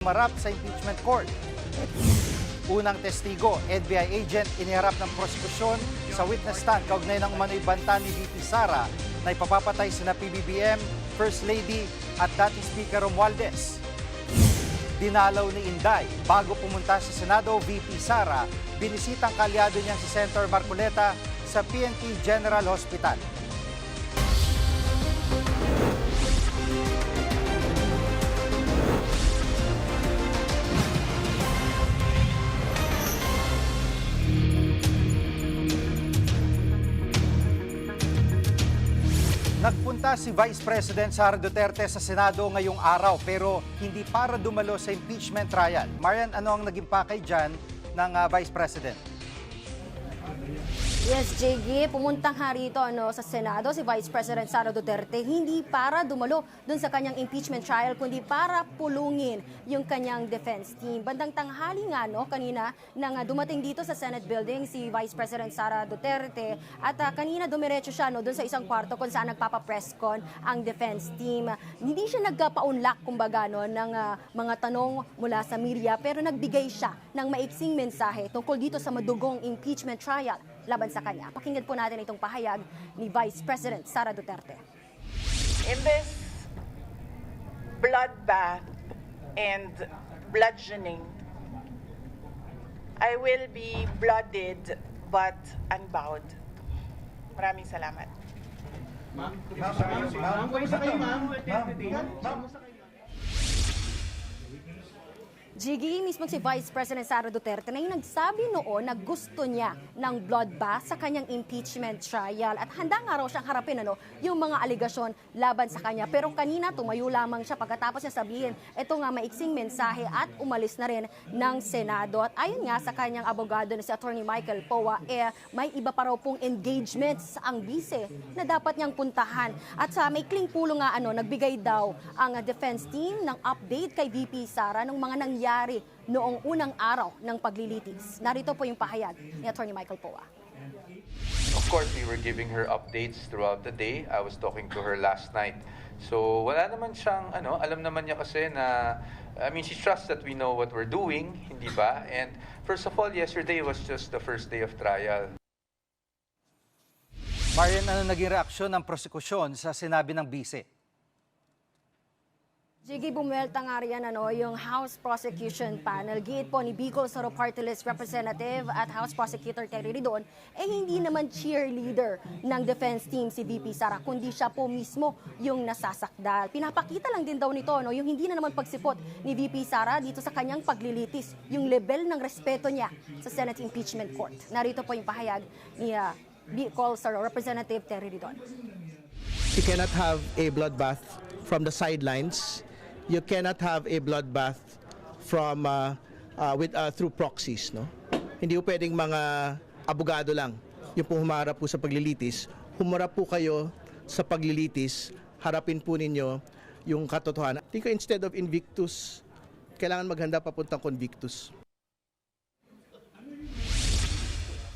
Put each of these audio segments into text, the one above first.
Marap sa impeachment court. Unang testigo, NBI agent, iniharap ng prosekusyon sa witness stand kaugnay ng umano'y banta ni VP Sara na ipapapatay sina PBBM, First Lady at dating Speaker Romualdez. Dinalaw ni Inday bago pumunta sa Senado, VP Sara, binisitang kalyado niyang si Senator Marcoleta sa PNP General Hospital. Nagpunta si Vice President Sara Duterte sa Senado ngayong araw pero hindi para dumalo sa impeachment trial. Marian, ano ang naging pakay dyan ng Vice President? Yes, JG, pumuntang rito sa Senado si Vice President Sara Duterte hindi para dumalo dun sa kanyang impeachment trial kundi para pulungin yung kanyang defense team. Bandang tanghali nga kanina nang dumating dito sa Senate building si Vice President Sara Duterte at kanina dumiretso siya dun sa isang kwarto kung saan nagpapa-press con ang defense team. Hindi siya nagpa-unlock kumbaga ng mga tanong mula sa media pero nagbigay siya ng maiksing mensahe tungkol dito sa madugong impeachment trial laban sa kanya. Pakinggan po natin itong pahayag ni Vice President Sara Duterte. In this bloodbath and bludgeoning, I will be blooded but unbowed. Maraming salamat. Jiggy, mismo si Vice President Sara Duterte na yung nagsabi noon na gusto niya ng bloodbath sa kanyang impeachment trial at handa nga raw siyang harapin yung mga aligasyon laban sa kanya. Pero kanina tumayo lamang siya pagkatapos niya sabihin ito nga maiksing mensahe at umalis na rin ng Senado. At ayon nga sa kanyang abogado na si Attorney Michael Poa, may iba pa raw pong engagements ang bise na dapat niyang puntahan. At sa maikling pulong nga nagbigay daw ang defense team ng update kay VP Sara ng mga nangyari noong unang araw ng paglilitis. Narito po yung pahayag ni Attorney Michael Poa. Of course, we were giving her updates throughout the day. I was talking to her last night. So wala naman siyang, alam naman niya kasi na, she trusts that we know what we're doing, hindi ba? And first of all, yesterday was just the first day of trial. Marian, ano naging reaksyon ng prosekusyon sa sinabi ng bise? Jiggy, bumuelta nga riyan yung House Prosecution Panel. Giit po ni Bicol Soro Party List Representative at House Prosecutor Terry Ridon, hindi naman cheerleader ng defense team si VP Sara, kundi siya po mismo yung nasasakdal. Pinapakita lang din daw nito yung hindi na naman pagsipot ni VP Sara dito sa kanyang paglilitis, yung level ng respeto niya sa Senate Impeachment Court. Narito po yung pahayag ni Bicol Soro Representative Terry Ridon. You cannot have a bloodbath from the sidelines. You cannot have a bloodbath from through proxies, no? Hindi po pwedeng mga abogado lang yung po humarap po sa paglilitis. Humarap po kayo sa paglilitis, harapin po ninyo yung katotohanan. Think instead of invictus, kailangan maghanda papuntang convictus.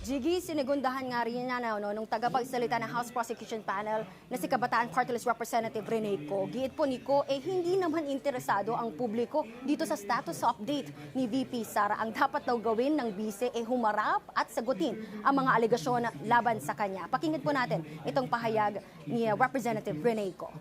Jiggy, sinigundahan nga rin niya nung tagapagsalita ng House Prosecution Panel na si Kabataan Party List Representative Rene Co. Giit po ni Co, hindi naman interesado ang publiko dito sa status update ni VP Sara. Ang dapat daw gawin ng bise humarap at sagutin ang mga aligasyon laban sa kanya. Pakinggan po natin itong pahayag ni Representative Rene Co.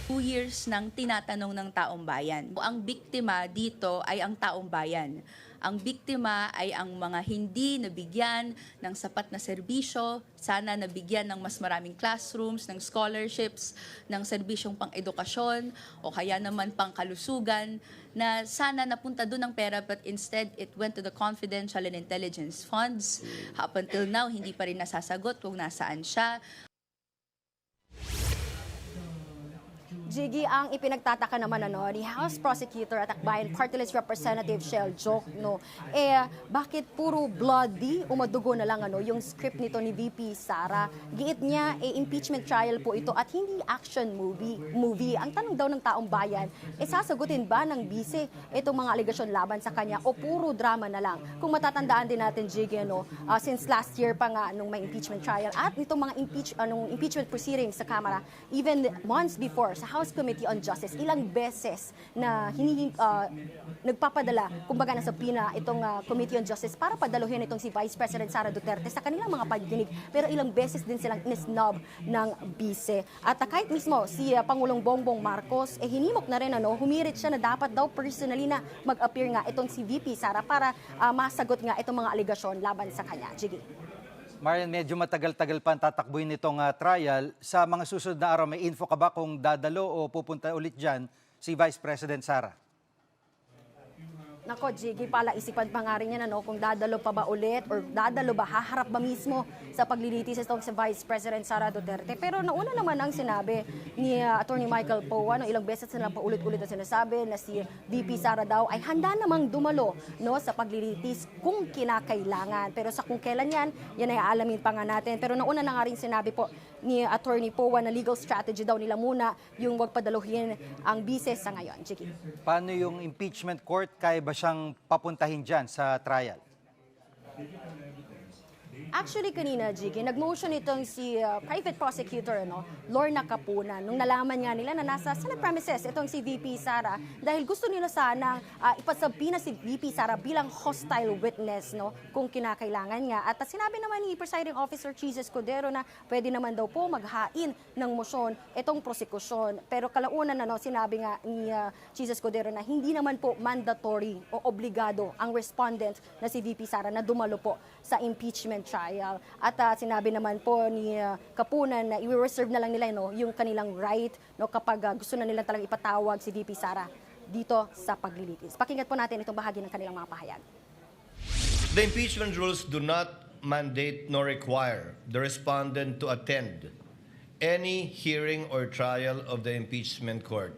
2 years nang tinatanong ng taong bayan. Ang biktima dito ay ang taong bayan. Ang biktima ay ang mga hindi nabigyan ng sapat na serbisyo, sana nabigyan ng mas maraming classrooms, ng scholarships, ng serbisyong pang-edukasyon o kaya naman pang-kalusugan na sana napunta doon ang pera but instead it went to the confidential and intelligence funds. Up until now, hindi pa rin nasasagot kung nasaan siya. Jiggy, ang ipinagtataka naman ni House Prosecutor at Akbayan Party List Representative Shell Joke, bakit puro bloody umadugo na lang yung script nito ni VP Sara? Giit niya, impeachment trial po ito at hindi action movie. Ang tanong daw ng taong bayan, sasagutin ba ng bise itong mga aligasyon laban sa kanya o puro drama na lang? Kung matatandaan din natin, Jiggy, since last year pa nga nung may impeachment trial at itong mga impeachment proceedings sa Kamara, even months before sa House Committee on Justice ilang beses na nagpapadala, kumbaga na subpoena itong Committee on Justice para padaluhin itong si Vice President Sara Duterte sa kanilang mga pagdinig. Pero ilang beses din silang inisnob ng bise. At kahit mismo si Pangulong Bongbong Marcos, hinimok na rin, humirit siya na dapat daw personally na mag-appear nga itong si VP Sara para masagot nga itong mga aligasyon laban sa kanya. Jiggy. Marian, medyo matagal-tagal pa ang tatakbuhin nitong trial. Sa mga susunod na araw, may info ka ba kung dadalo o pupunta ulit dyan si Vice President Sara? Nako, Jiggy, pala isipan pa nga rin yan, kung dadalo pa ba ulit or dadalo ba, haharap ba mismo sa paglilitis itong si Vice President Sara Duterte. Pero nauna naman ang sinabi ni Attorney Michael Poe, ilang beses na paulit-ulit na sinasabi na si VP Sara daw ay handa namang dumalo sa paglilitis kung kinakailangan. Pero sa kung kailan yan ay aalamin pa nga natin. Pero nauna na nga rin sinabi po ni Attorney Poe na legal strategy daw nila muna yung wag padaluhin ang bise sa ngayon. Jiggy. Paano yung impeachment court? Kaya ba siyang papuntahin dyan sa trial? Actually, kanina, Jiggy, nag-motion itong si private prosecutor, Lorna Capuna, nung nalaman nga nila na nasa Senate premises itong si VP Sara dahil gusto nila sanang ipasabina si VP Sara bilang hostile witness, kung kinakailangan nga. At sinabi naman ni Presiding Officer Chis Escudero na pwede naman daw po maghain ng motion itong prosekusyon. Pero kalaunan sinabi nga ni Chis Escudero na hindi naman po mandatory o obligado ang respondent na si VP Sara na dumalo po sa impeachment trial. At sinabi naman po ni Capuna na i-reserve na lang nila yung kanilang right kapag gusto na nila talagang ipatawag si VP Sara dito sa paglilitis. Pakinggan po natin itong bahagi ng kanilang mga pahayag. The impeachment rules do not mandate nor require the respondent to attend any hearing or trial of the impeachment court.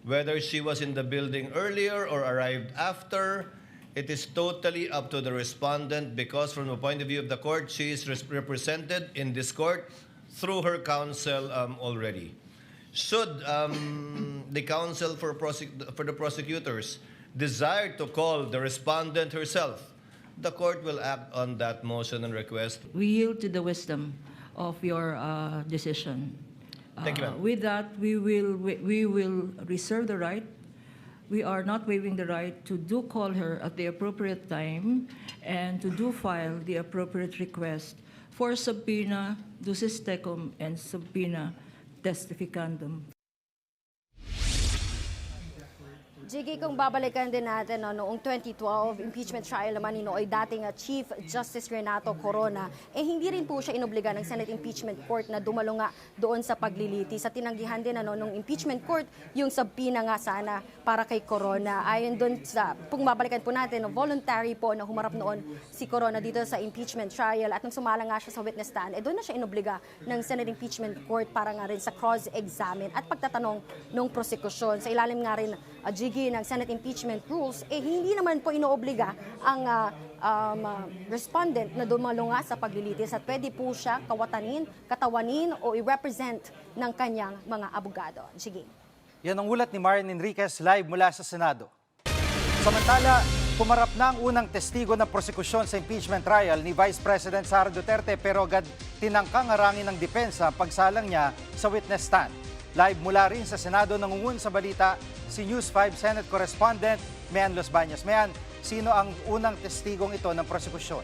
Whether she was in the building earlier or arrived after, it is totally up to the respondent because from the point of view of the court, she is represented in this court through her counsel already. Should the counsel for the prosecutors desire to call the respondent herself, the court will act on that motion and request. We yield to the wisdom of your decision. Thank you, ma'am. With that, we will reserve the right. We are not waiving the right to do call her at the appropriate time and to do file the appropriate request for subpoena ducis tecum and subpoena testificandum. Jiggy, kung babalikan din natin, noong 2012, impeachment trial naman ni Nooy dating Chief Justice Renato Corona, hindi rin po siya inobliga ng Senate Impeachment Court na dumalo nga doon sa paglilitis. At tinanggihan din nung impeachment court yung subpoena nga sana para kay Corona. Ayon doon sa, kung babalikan po natin, voluntary po na humarap noon si Corona dito sa impeachment trial at nung sumala nga siya sa witness stand, doon na siya inobliga ng Senate Impeachment Court para nga rin sa cross-examine at pagtatanong ng prosekusyon. Sa ilalim nga rin, Jiggy, ng Senate impeachment rules, hindi naman po inoobliga ang respondent na dumalo nga sa paglilitis at pwede po siya katawanin o i-represent ng kanyang mga abogado. Sige. Yan ang ulat ni Marian Enriquez live mula sa Senado. Samantala, pumarap na ang unang testigo ng prosekusyon sa impeachment trial ni Vice President Sara Duterte pero agad tinangkang harangin ng depensa ang pagsalang niya sa witness stand. Live mula rin sa Senado nangungun sa balita si News 5 Senate Correspondent Mean Los Baños. Mean, sino ang unang testigong ito ng prosekusyon?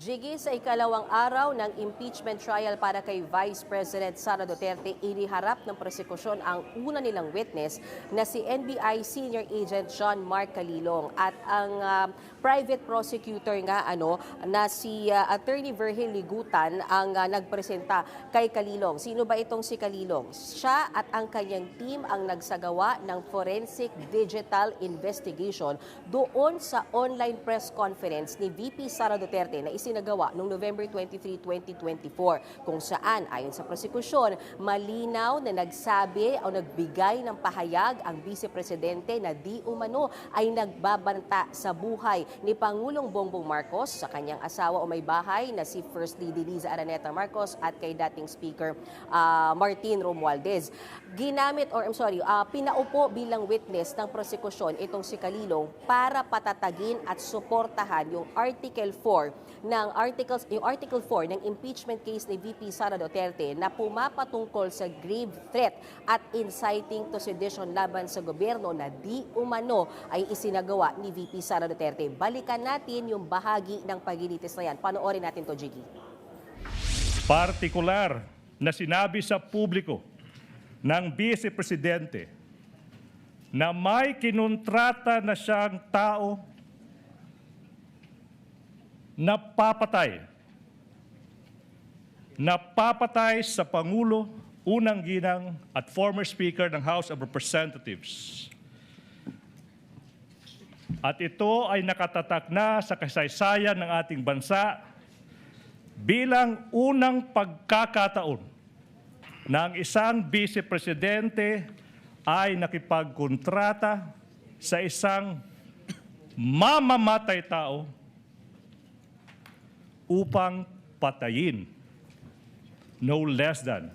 Jiggy, sa ikalawang araw ng impeachment trial para kay Vice President Sara Duterte, iniharap ng prosekusyon ang una nilang witness na si NBI Senior Agent John Mark Calilong at ang private prosecutor nga na si Attorney Virgil Ligutan ang nagpresenta kay Calilong. Sino ba itong si Calilong? Siya at ang kanyang team ang nagsagawa ng forensic digital investigation doon sa online press conference ni VP Sara Duterte na isinagawa noong November 23, 2024 kung saan ayon sa prosekusyon malinaw na nagsabi o nagbigay ng pahayag ang Vice Presidente na di umano ay nagbabanta sa buhay ni Pangulong Bongbong Marcos sa kanyang asawa o may bahay na si First Lady Liza Araneta Marcos at kay dating Speaker Martin Romualdez. Pinaupo bilang witness ng prosekusyon itong si Calilong para patatagin at suportahan yung Article 4 na yung Article 4 ng impeachment case ni VP Sara Duterte na pumapatungkol sa grave threat at inciting to sedition laban sa gobyerno na di umano ay isinagawa ni VP Sara Duterte. Balikan natin yung bahagi ng paglilitis na yan. Panoorin natin to, Jiggy. Partikular na sinabi sa publiko ng Vice Presidente na may kinontrata na siyang tao na papatay sa Pangulo, unang ginang at former Speaker ng House of Representatives. At ito ay nakatatak na sa kasaysayan ng ating bansa bilang unang pagkakataon na ang isang Vice Presidente ay nakipagkontrata sa isang mamamatay tao upang patayin no less than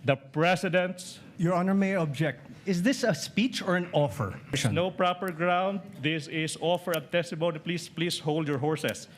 the President's. Your Honor, may I object? Is this a speech or an offer? No proper ground. This is offer of testimony. Please hold your horses.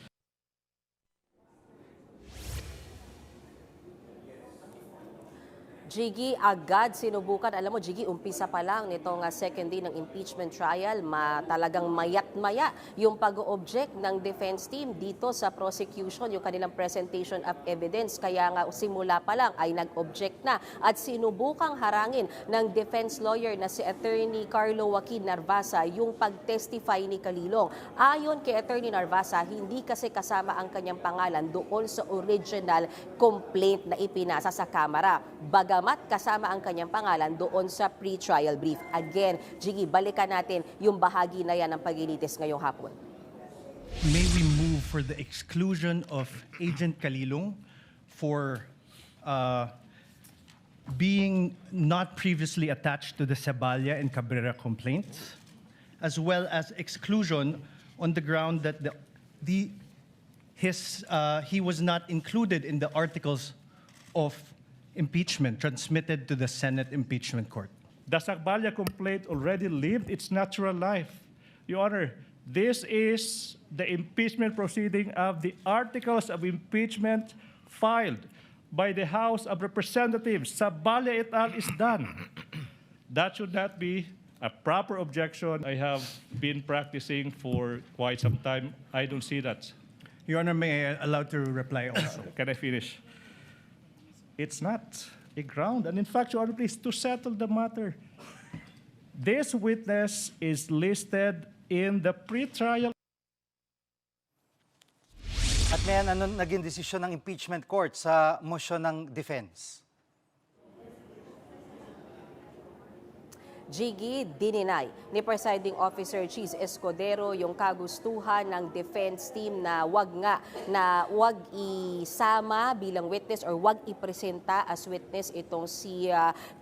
Jiggy, agad sinubukan. Alam mo, Jiggy, umpisa pa lang nitong second day ng impeachment trial, talagang mayat-maya yung pag-object ng defense team dito sa prosecution, yung kanilang presentation of evidence. Kaya nga simula pa lang ay nag-object na at sinubukang harangin ng defense lawyer na si Attorney Carlo Joaquin Narvasa yung pag-testify ni Calilong. Ayon kay Attorney Narvasa, hindi kasi kasama ang kanyang pangalan doon sa original complaint na ipinasa sa Kamara. Bagamat kasama ang kanyang pangalan doon sa pre-trial brief. Again, Jiggy, balikan natin yung bahagi na yan ng paglilitis ngayong hapon. May we move for the exclusion of Agent Calilong for being not previously attached to the Cebalya and Cabrera complaints, as well as exclusion on the ground that he was not included in the articles of impeachment transmitted to the Senate Impeachment Court. The Cebalya complaint already lived its natural life. Your Honor, this is the impeachment proceeding of the articles of impeachment filed by the House of Representatives. Cebalya et al. Is done. That should not be a proper objection. I have been practicing for quite some time. I don't see that. Your Honor, may I allow to reply also? Can I finish? It's not a ground. And in fact, Your Honor, please, to settle the matter, this witness is listed in the pre-trial. At may naging desisyon ng impeachment court sa motion ng defense? Jiggy, dininay ni Presiding Officer Cheese Escudero yung kagustuhan ng defense team na wag isama bilang witness or wag ipresenta as witness itong si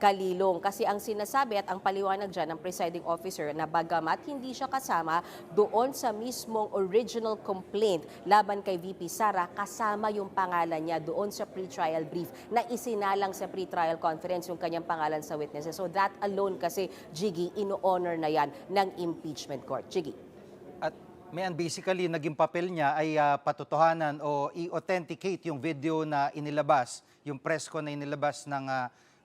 Calilong. Kasi ang sinasabi at ang paliwanag dyan ng Presiding Officer na bagamat hindi siya kasama doon sa mismong original complaint laban kay VP Sara, kasama yung pangalan niya doon sa pre-trial brief na isinalang sa pre-trial conference yung kanyang pangalan sa witnesses. So that alone kasi, Jiggy, ino-honor na yan ng impeachment court. Jiggy. At mayan, basically, naging papel niya ay patotohanan o i-authenticate yung video na inilabas, yung press con na inilabas ng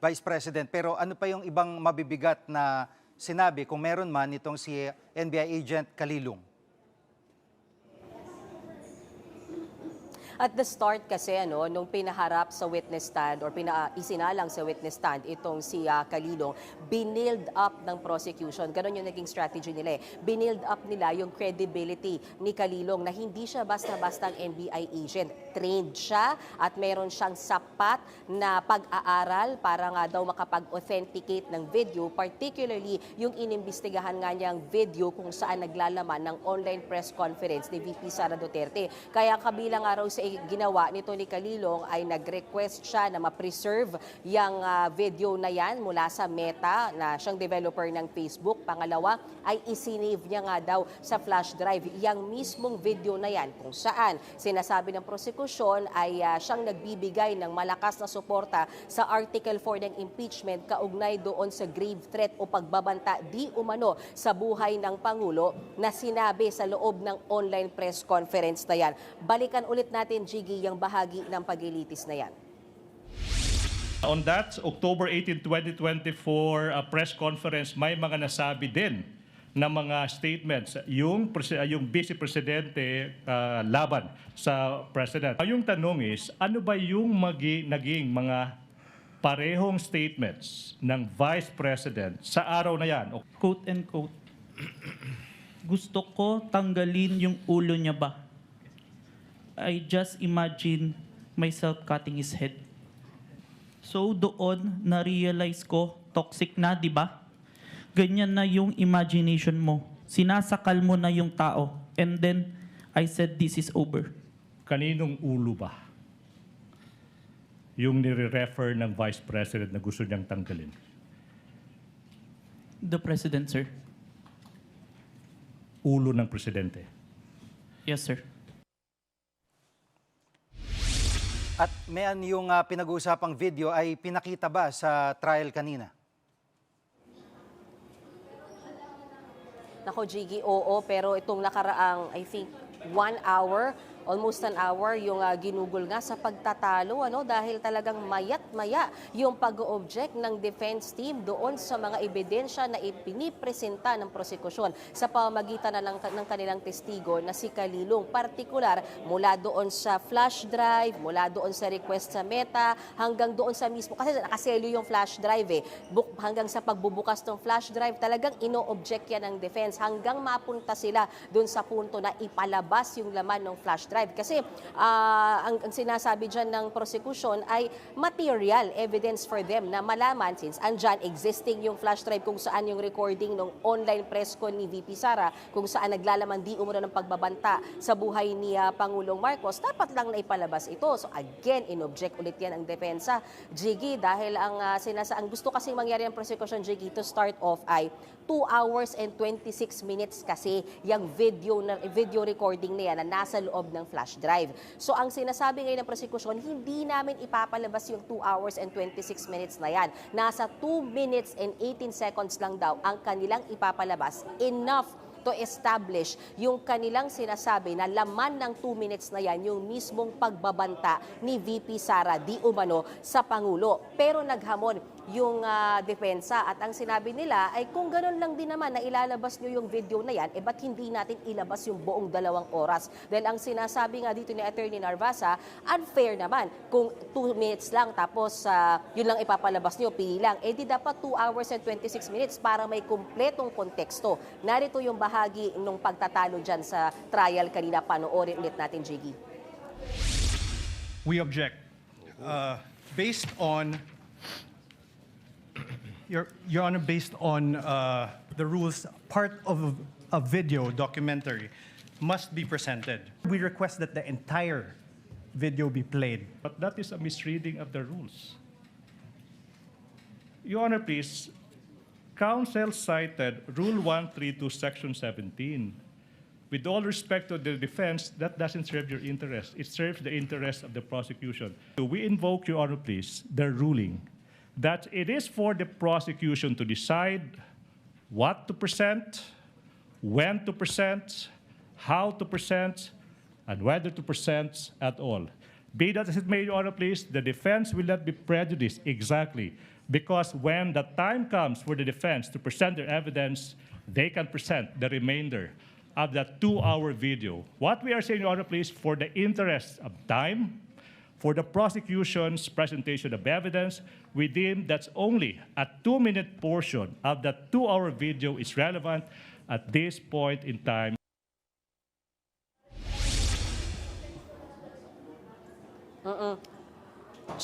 Vice President. Pero ano pa yung ibang mabibigat na sinabi kung meron man itong si NBI agent Calilong? At the start kasi nung pinaharap sa witness stand or isinalang sa witness stand itong si Calilong, binild up ng prosecution. Ganon yung naging strategy nila. Binild up nila yung credibility ni Calilong na hindi siya basta-bastang NBI agent. Trained siya at meron siyang sapat na pag-aaral para nga daw makapag-authenticate ng video, particularly yung inimbestigahan nga niyang video kung saan naglalaman ng online press conference ni VP Sara Duterte. Kaya kabilang nga raw sa ginawa nito ni Kalilong ay nag-request siya na ma-preserve yung video na yan mula sa Meta na siyang developer ng Facebook. Pangalawa ay isinave niya nga daw sa flash drive yung mismong video na yan kung saan sinasabi ng prosekusyon ay siyang nagbibigay ng malakas na suporta sa Article 4 ng impeachment kaugnay doon sa grave threat o pagbabanta di umano sa buhay ng Pangulo na sinabi sa loob ng online press conference na yan. Balikan ulit natin, Jiggy, yung bahagi ng paglilitis na yan. On that October 18, 2024 press conference, may mga nasabi din na mga statements yung Vice Presidente laban sa President. Yung tanong is, ano ba yung naging mga parehong statements ng Vice President sa araw na yan? Quote and quote, gusto ko tanggalin yung ulo niya ba? I just imagine myself cutting his head. So doon na-realize ko, toxic na, di ba? Ganyan na yung imagination mo. Sinasakal mo na yung tao. And then, I said, this is over. Kaninong ulo ba yung nire-refer ng Vice President na gusto niyang tanggalin? The President, sir. Ulo ng Presidente. Yes, sir. At mayan yung pinag-uusapang video ay pinakita ba sa trial kanina? Nako, Jiggy, oo, pero itong nakaraang, I think, 1 hour, almost an hour, yung ginugol nga sa pagtatalo, dahil talagang mayat-maya yung pag-object ng defense team doon sa mga ebidensya na ipinipresenta ng prosekusyon sa pamamagitan ng kanilang testigo na si Kalilong. Partikular, mula doon sa flash drive, mula doon sa request sa Meta, hanggang doon sa mismo, kasi nakaselo yung flash drive hanggang sa pagbubukas ng flash drive, talagang ino-object yan ng defense hanggang mapunta sila doon sa punto na ipalabas yung laman ng flash drive. Kasi ang sinasabi dyan ng prosecution ay material evidence for them na malaman since andyan existing yung flash drive kung saan yung recording ng online press con ni VP Sara, kung saan naglalaman di umano ng pagbabanta sa buhay ni Pangulong Marcos, dapat lang na ipalabas ito. So again, inobject ulit yan ang depensa, Jiggy, dahil ang gusto kasing mangyari ng prosecution, Jiggy, to start off ay 2 hours and 26 minutes kasi yung video recording na yan na nasa loob ng flash drive. So ang sinasabi ngayon ng prosecution, hindi namin ipapalabas yung 2 hours and 26 minutes na yan. Nasa 2 minutes and 18 seconds lang daw ang kanilang ipapalabas. Enough to establish yung kanilang sinasabi na laman ng 2 minutes na yan, yung mismong pagbabanta ni VP Sara di umano sa Pangulo. Pero naghamon yung depensa at ang sinabi nila ay kung ganun lang din naman na ilalabas nyo yung video na yan, ba't hindi natin ilabas yung buong 2 oras? Dahil ang sinasabi nga dito ni Attorney Narvasa, unfair naman kung 2 minutes lang tapos yun lang ipapalabas nyo, pili lang. Di dapat 2 hours and 26 minutes para may kumpletong konteksto. Narito yung bahagi ng pagtatalo dyan sa trial kanina. Panoorin ulit natin, Jiggy. We object. Based on Your Honor, based on the rules, part of a video documentary must be presented. We request that the entire video be played. But that is a misreading of the rules. Your Honor, please, counsel cited Rule 132, Section 17. With all respect to the defense, that doesn't serve your interest. It serves the interest of the prosecution. So we invoke, Your Honor, please, the ruling that it is for the prosecution to decide what to present, when to present, how to present, and whether to present at all. Be that as it may, Your Honor, please, the defense will not be prejudiced exactly because when the time comes for the defense to present their evidence, they can present the remainder of that 2-hour video. What we are saying, Your Honor, please, for the interest of time, for the prosecution's presentation of evidence, we deem that's only a 2-minute portion of that 2-hour video is relevant at this point in time.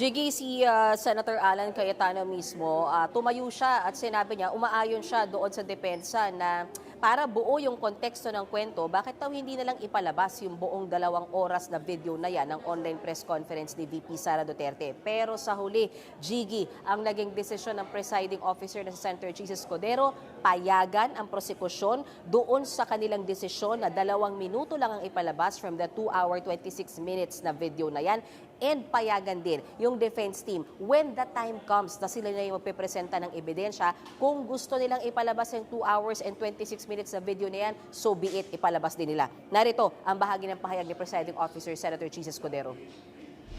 Jiggy, si Senator Alan Cayetano mismo, tumayo siya at sinabi niya, umaayon siya doon sa depensa na para buo yung konteksto ng kwento, bakit daw hindi na lang ipalabas yung buong 2 oras na video na yan ng online press conference ni VP Sara Duterte. Pero sa huli, Jiggy, ang naging desisyon ng presiding officer na si Senator Jesus Codero, payagan ang prosekusyon doon sa kanilang desisyon na 2 minuto lang ang ipalabas from the 2-hour 26 minutes na video na yan. And payagan din yung defense team when the time comes na sila na yung magpipresenta ng ebidensya, kung gusto nilang ipalabas yung 2 hours and 26 minutes na video na yan, so be it, ipalabas din nila. Narito ang bahagi ng pahayag ni Presiding Officer Senator Jesus Codero.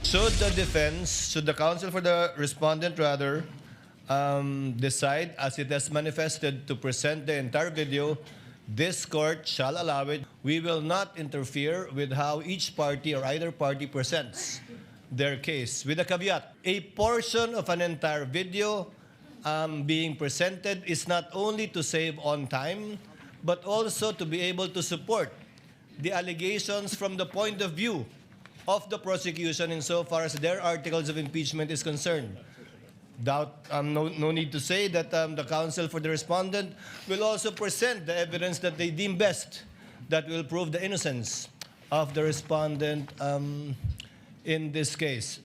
Should the counsel for the respondent rather, decide as it has manifested to present the entire video, this court shall allow it. We will not interfere with how each party or either party presents their case. With a caveat, a portion of an entire video being presented is not only to save on time, but also to be able to support the allegations from the point of view of the prosecution insofar as their articles of impeachment is concerned. No need to say that the counsel for the respondent will also present the evidence that they deem best that will prove the innocence of the respondent in this case.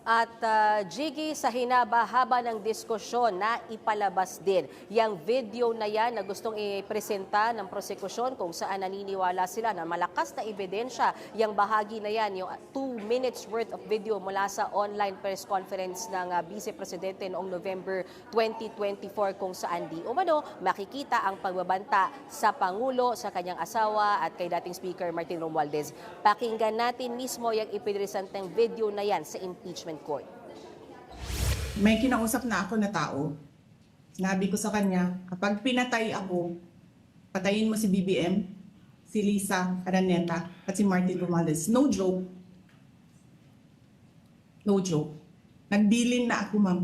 At Jiggy, sa hinaba-haba ng diskusyon na ipalabas din yung video na yan na gustong ipresenta ng prosekusyon kung saan naniniwala sila na malakas na ebidensya yung bahagi na yan, yung 2 minutes worth of video mula sa online press conference ng Vice Presidente noong November 2024 kung saan di umano makikita ang pagbabanta sa Pangulo, sa kanyang asawa at kay dating Speaker Martin Romualdez. Pakinggan natin mismo yung ipinresentang video na yan sa impeachment court. May kinausap na ako na tao. Sinabi ko sa kanya, kapag pinatay ako, patayin mo si BBM, si Lisa Araneta, at si Martin Romualdez. No joke. No joke. Nagbilin na ako, ma'am.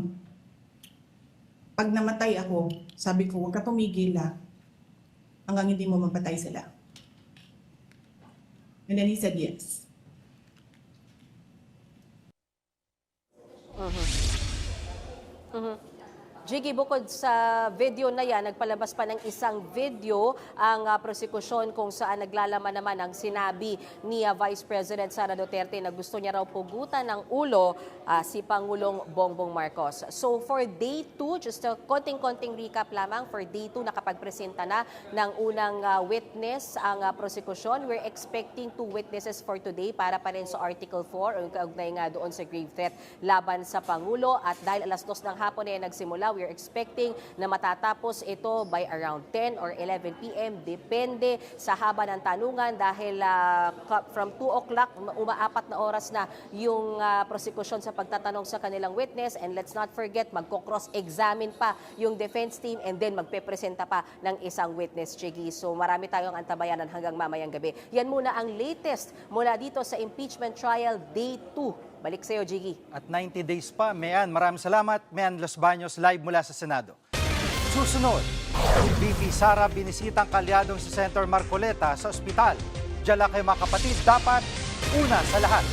Pag namatay ako, sabi ko, huwag ka tumigil hanggang hindi mo mapatay sila. And then he said yes. Jiggy, bukod sa video na yan, nagpalabas pa ng isang video ang prosekusyon kung saan naglalaman naman ang sinabi ni Vice President Sara Duterte na gusto niya raw pugutan ng ulo si Pangulong Bongbong Marcos. So for day 2, just a konting-konting recap lamang, for day 2 nakapagpresenta na ng unang witness ang prosekusyon. We're expecting 2 witnesses for today para pa rin sa Article 4 o kaugnay nga doon sa grave threat laban sa Pangulo. At dahil alas 2 ng hapon nagsimula, we're expecting na matatapos ito by around 10 or 11 p.m. Depende sa haba ng tanungan dahil from 2 o'clock, umaapat na oras na yung prosekusyon sa pagtatanong sa kanilang witness. And let's not forget, magko-cross-examine pa yung defense team and then magpepresenta pa ng isang witness, Jiggy. So marami tayong antabayanan hanggang mamayang gabi. Yan muna ang latest mula dito sa impeachment trial day 2. Balik sa'yo, Jiggy. At 90 days pa, Mean, maraming salamat. Mean Los Baños, live mula sa Senado. Susunod, VP Sara binisitang kalyadong si Senator Marcoleta sa ospital. Diyan lang kayo mga kapatid, dapat una sa lahat.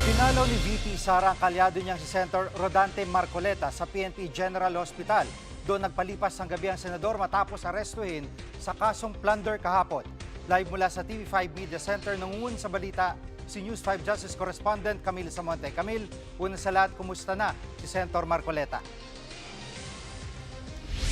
Pinalaw ni VP Sara ang kalyado niyang si Senator Rodante Marcoleta sa PNP General Hospital. Doon nagpalipas ang gabi ang senador matapos arestuhin sa kasong plunder kahapon. Live mula sa TV5 Media Center, nangungun sa balita si News 5 Justice Correspondent Camille Samonte. Camille, una sa lahat, kumusta na si Senator Marcoleta?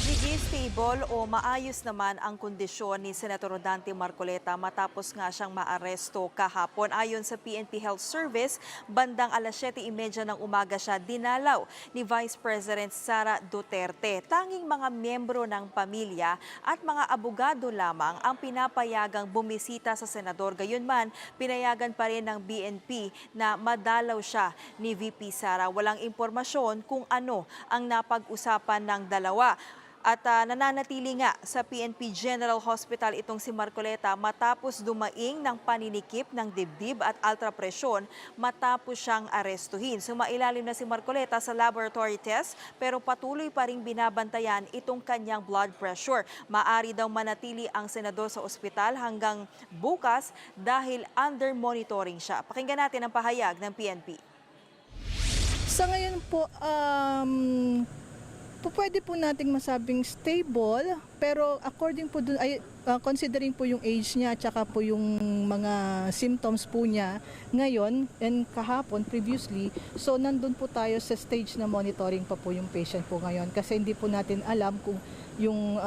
Jiggy, stable o maayos naman ang kondisyon ni Senator Rodante Marcoleta matapos nga siyang maaresto kahapon. Ayon sa PNP Health Service, bandang alas 7:30 ng umaga siya dinalaw ni Vice President Sara Duterte. Tanging mga miyembro ng pamilya at mga abogado lamang ang pinapayagang bumisita sa senador. Gayunman, pinayagan pa rin ng BNP na madalaw siya ni VP Sara. Walang impormasyon kung ano ang napag-usapan ng dalawa. At nananatili nga sa PNP General Hospital itong si Marcoleta matapos dumaing ng paninikip ng dibdib at ultrapresyon matapos siyang arestuhin. Sumailalim na si Marcoleta sa laboratory test pero patuloy pa ring binabantayan itong kanyang blood pressure. Maari daw manatili ang senador sa ospital hanggang bukas dahil under monitoring siya. Pakinggan natin ang pahayag ng PNP. Sa ngayon po, pwede po nating masabing stable, pero according po dun, considering po yung age niya at saka po yung mga symptoms po niya ngayon and kahapon previously, so nandun po tayo sa stage na monitoring pa po yung patient po ngayon kasi hindi po natin alam kung yung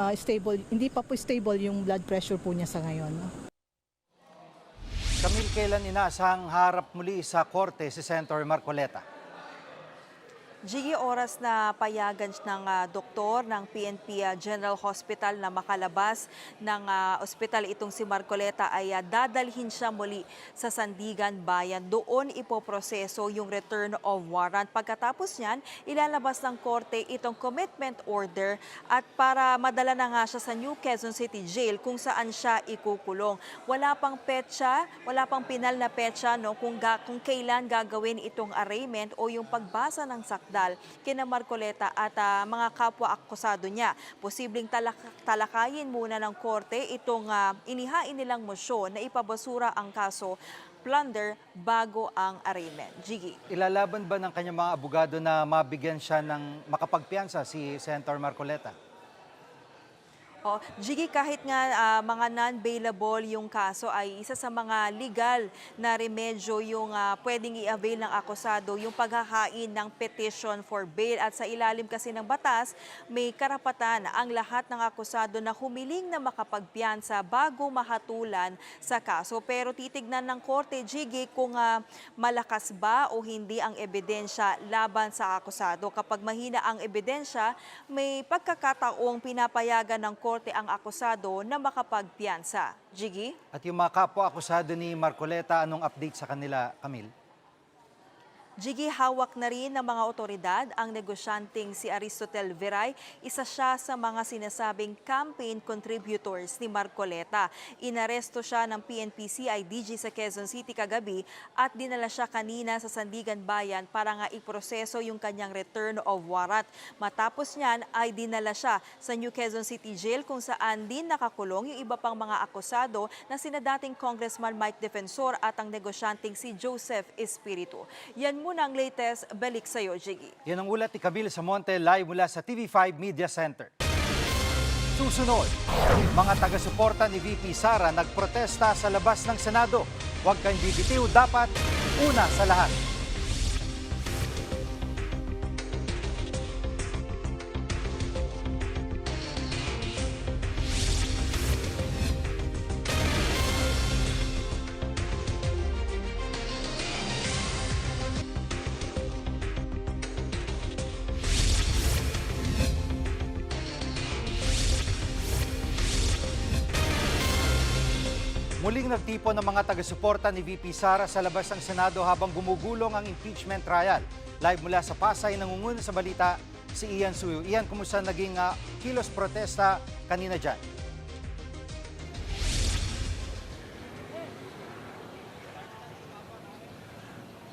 hindi pa po stable yung blood pressure po niya sa ngayon. Camille, kailan inaasahang harap muli sa korte si Senator Marcoleta? Gigi, oras na payagan ng doktor ng PNP General Hospital na makalabas ng ospital itong si Marcoleta ay dadalhin siya muli sa Sandigan Bayan. Doon ipoproseso yung return of warrant. Pagkatapos niyan, ilalabas ng korte itong commitment order at para madala na nga siya sa New Quezon City Jail kung saan siya ikukulong. Wala pang petsa, wala pang pinal na petsa kung kailan gagawin itong arraignment o yung pagbasa ng sakdal kina Marcoleta at mga kapwa-akusado niya. Posibleng talakayin muna ng korte itong inihain nilang mosyon na ipabasura ang kaso plunder bago ang arraignment. Gigi. Ilalaban ba ng kanyang mga abogado na mabigyan siya ng makapagpiyansa si Senator Marcoleta? Gigi, kahit nga mga non-bailable yung kaso ay isa sa mga legal na remedyo yung pwedeng i-avail ng akusado yung paghahain ng petition for bail. At sa ilalim kasi ng batas, may karapatan ang lahat ng akusado na humiling na makapagpiyansa bago mahatulan sa kaso. Pero titignan ng korte, Gigi, kung malakas ba o hindi ang ebidensya laban sa akusado. Kapag mahina ang ebidensya, may pagkakataong pinapayagan ng korte ang akusado na makapagpiyansa. Gigi? At yung mga kapwa-akusado ni Marcoleta, anong update sa kanila, Camille? Gigi, hawak na rin ng mga otoridad ang negosyanteng si Aristotel Veray. Isa siya sa mga sinasabing campaign contributors ni Marcoleta. Inaresto siya ng PNP CIDG sa Quezon City kagabi at dinala siya kanina sa Sandigan Bayan para nga iproseso yung kanyang return of warrant. Matapos niyan ay dinala siya sa New Quezon City Jail kung saan din nakakulong yung iba pang mga akusado na sina dating Congressman Mike Defensor at ang negosyanteng si Joseph Espiritu. Yan muna ang latest. Balik sa'yo, Gigi. Yan ang ulat ni Camille Samonte live mula sa TV5 Media Center. Susunod, mga taga-suporta ni VP Sara nagprotesta sa labas ng Senado. Huwag kang bibitiw, dapat una sa lahat. Muling nagtipon ng mga taga-suporta ni VP Sara sa labas ng Senado habang gumugulong ang impeachment trial. Live mula sa Pasay, nangunguna sa balita si Ian Suyo. Ian, kumusta naging kilos protesta kanina dyan?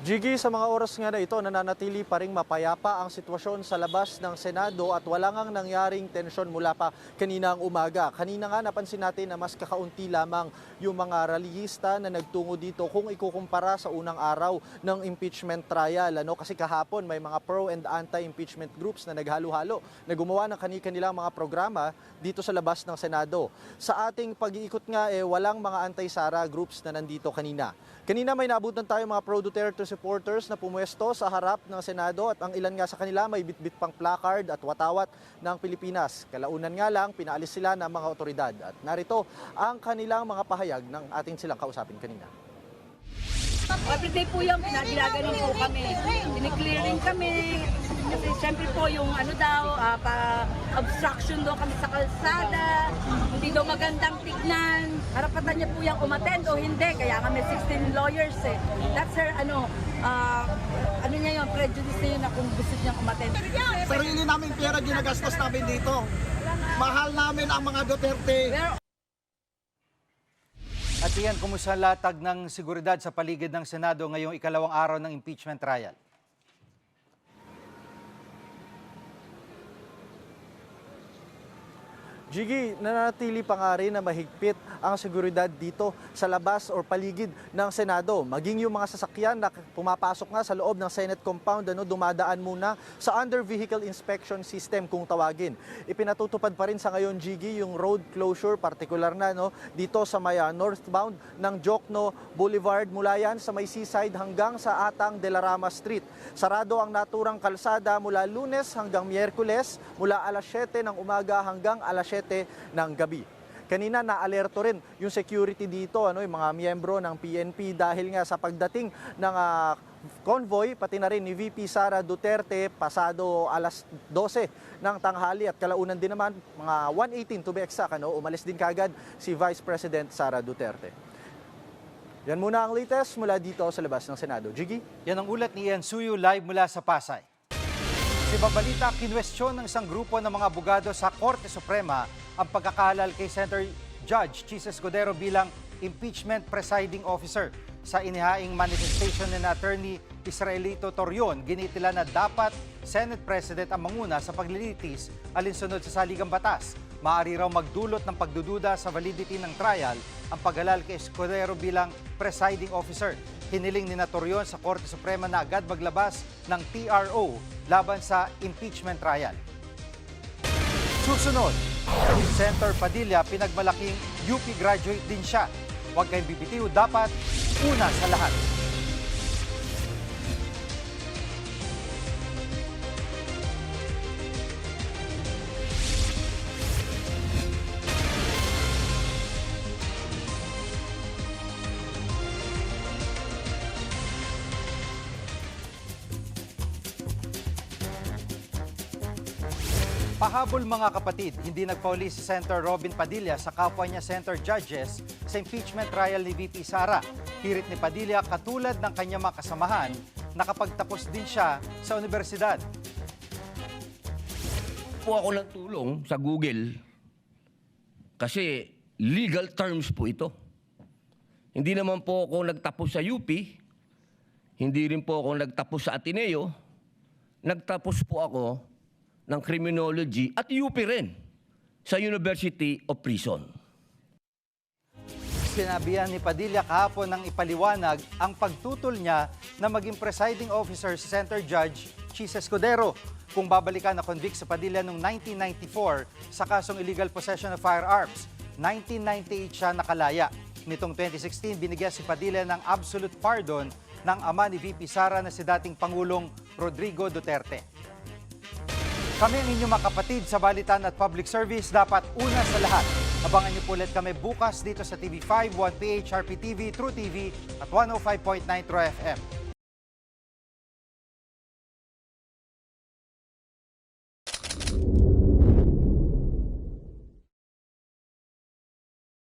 Gigi, sa mga oras nga na ito, nananatili pa ring mapayapa ang sitwasyon sa labas ng Senado at wala ngang nangyaring tensyon mula pa kaninang umaga. Kanina nga napansin natin na mas kakaunti lamang yung mga rallyista na nagtungo dito kung ikukumpara sa unang araw ng impeachment trial. Kasi kahapon may mga pro and anti-impeachment groups na naghalo-halo na gumawa ng kanilang mga programa dito sa labas ng Senado. Sa ating pag-iikot nga, walang mga anti-Sara groups na nandito kanina. Kanina may naabutan tayo mga pro-Duterte supporters na pumuesto sa harap ng Senado at ang ilan nga sa kanila may bitbit pang placard at watawat ng Pilipinas. Kalaunan nga lang, pinaalis sila ng mga otoridad. At narito ang kanilang mga pahayag ng ating silang kausapin kanina. Everyday po yung pinagilaganin po kami. Piniclearing kami. Kasi siyempre po yung obstruction daw kami sa kalsada. Hindi daw magandang tignan. Karapatan niya po yung umattend o hindi. Kaya kami 16 lawyers eh. That's her, niya yung prejudice niya na kung gusto niyang umattend. Sarili namin pera ginagastos namin dito. Mahal namin ang mga Duterte. At iyan, kumusta ang latag ng seguridad sa paligid ng Senado ngayong ikalawang araw ng impeachment trial? Jiggy, nanatili pa nga rin na mahigpit ang seguridad dito sa labas or paligid ng Senado. Maging yung mga sasakyan na pumapasok nga sa loob ng Senate compound, dumadaan muna sa under vehicle inspection system kung tawagin. Ipinatutupad pa rin sa ngayon, Jiggy, yung road closure, partikular na dito sa may northbound ng Jokno Boulevard, mula yan sa may seaside hanggang sa Atang de la Rama Street. Sarado ang naturang kalsada mula Lunes hanggang Miyerkules, mula alas 7 ng umaga hanggang alas 7 ng gabi. Kanina na-alerto rin yung security dito, yung mga miyembro ng PNP dahil nga sa pagdating ng convoy, pati na rin ni VP Sara Duterte pasado alas 12 ng tanghali at kalaunan din naman, mga 1:18 to be exact, umalis din kagad si Vice President Sara Duterte. Yan muna ang latest mula dito sa labas ng Senado. Jiggy? Yan ang ulat ni Ian Suyu live mula sa Pasay. Sa ibang balita, kinwestiyon ng isang grupo ng mga abogado sa Korte Suprema ang pagkakahalal kay Senator Judge Chis Escudero bilang impeachment presiding officer. Sa inihaing manifestation ni Attorney Israelito Torion, ginitila na dapat Senate President ang manguna sa paglilitis alinsunod sa saligang batas. Maaari raw magdulot ng pagdududa sa validity ng trial ang paghalal kay Escudero bilang presiding officer. Hiniling ni Torion sa Korte Suprema na agad maglabas ng TRO laban sa impeachment trial. Susunod, si Senator Padilla pinagmalaking UP graduate din siya. Huwag kayong bibitiw, dapat una sa lahat. Pahabol mga kapatid, hindi nagpauli si Senator Robin Padilla sa kapwa niya Senator Judges sa impeachment trial ni VP Sara. Hirit ni Padilla, katulad ng kanyang mga kasamahan, nakapagtapos din siya sa universidad. Po ako ng tulong sa Google kasi legal terms po ito. Hindi naman po ako nagtapos sa UP, hindi rin po ako nagtapos sa Ateneo, nagtapos po ako ng criminology at UP rin sa University of Prison. Sinabihan ni Padilla kahapon ng ipaliwanag ang pagtutol niya na maging presiding officer si Senator Judge Chis Escudero kung babalikan na convict sa Padilla noong 1994 sa kasong illegal possession of firearms. 1998 siya nakalaya. Nitong 2016, binigyan si Padilla ng absolute pardon ng ama ni VP Sara na si dating Pangulong Rodrigo Duterte. Kami ang inyong mga kapatid sa Balitan at Public Service, dapat una sa lahat. Abangan niyo po ulit kami bukas dito sa TV5, 1PH, RPTV, True TV at 105.9 True FM.